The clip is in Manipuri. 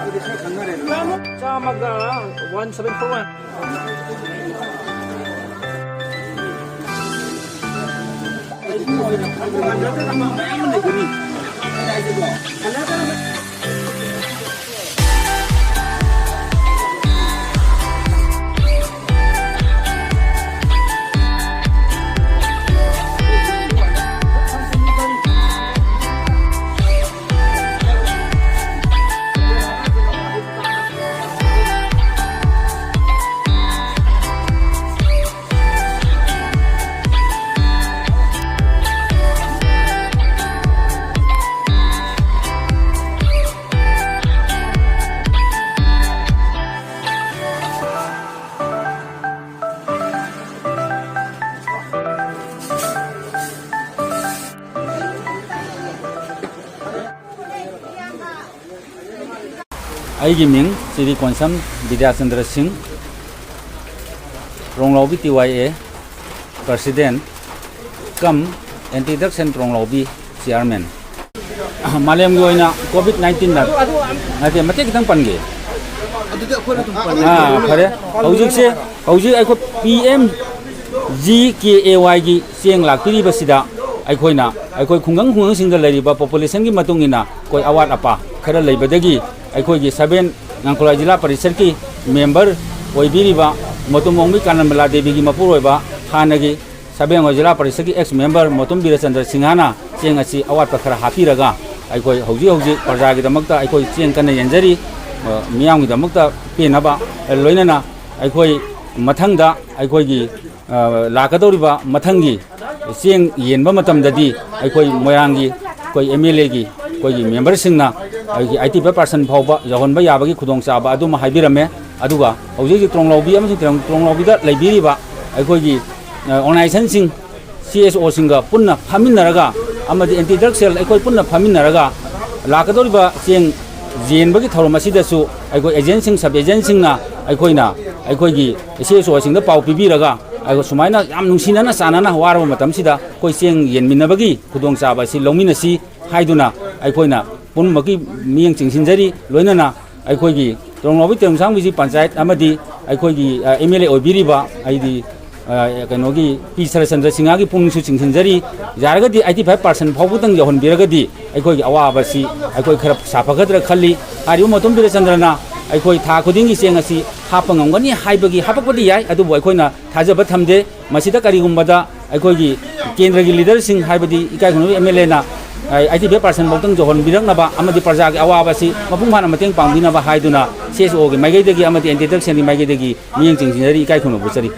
Chamaga 1741. Aigi Ming, Siri Konsam, Vidya Chandra Singh, Tronglaobi TYA, President, Kam, Anti-Drugs and Tronglaobi Chairman. Malayam Goina, COVID-19 na, nanti mati kita panggil. Pada, Haujuk se, Haujuk aku PM GKAY gi siang lakpiri basida, aku ina, aku kungang singgah lagi ba population gi matung ina, koi awat apa, kara lagi badagi. Akhoi Saben Ngangkola Jila Parisad ki member oibiriba motumongmi Kanamala Devi gi mapuroiba hanagi Saben Jila Parisad ki ex member motum Birachandra Singhana cheng asi awat pakhara hapiraga akhoi hauji parja gi damakta akhoi cheng kana yenjari miyam gi damakta penaba loinana akhoi mathangda akhoi gi lakadoriba mathangi cheng yenba matamdadi akhoi moyangi koi MLA gi koi member singna IT person phauba yahonba yabagi khudong chaba aduma haibirame aduga hauji Tronglaobi amsung Tronglaobi da leibiriba akhoi organization sing CSO singa punna phaminaraga amadi anti drug cell akhoi punna phaminaraga lakadoriba cheng jenbagi thoromasidasu akhoi agent sing sub agent singna akhoi gi CSO singda pau pibiraga ago sumaina yam nungsinana sanana warba matamsida koi cheng yenminabagi khudong chaba si longminasi haiduna aikoina punmaki miyang chingsinjari loinana aikoigi Tronglaobi Temsangbi Panchayat amadi aikoigi MLA oibiriba aidi kanogi P.Sarachandra Singhagi pungsu chingsinjari yaragadi 85% phawbutang yahonbiragadi aikoigi awabasi aikoi khara sapagadra khalli hariu motum Birachandrana aikoi tha khudingi chengasi hapangangani haibagi hapakpadi yai adubu aikoina thajaba thamde masida karigumbada aikoigi kendragi leader sing haibadi ikai khono MLA na 85% botang johon biraknaba amadi parja gi awabasi mapungphana mateng pangbinaba haiduna CSO gi maigedagi amadi anti-drug sendi maigedagi miyang chingsinjari ikai khono buchari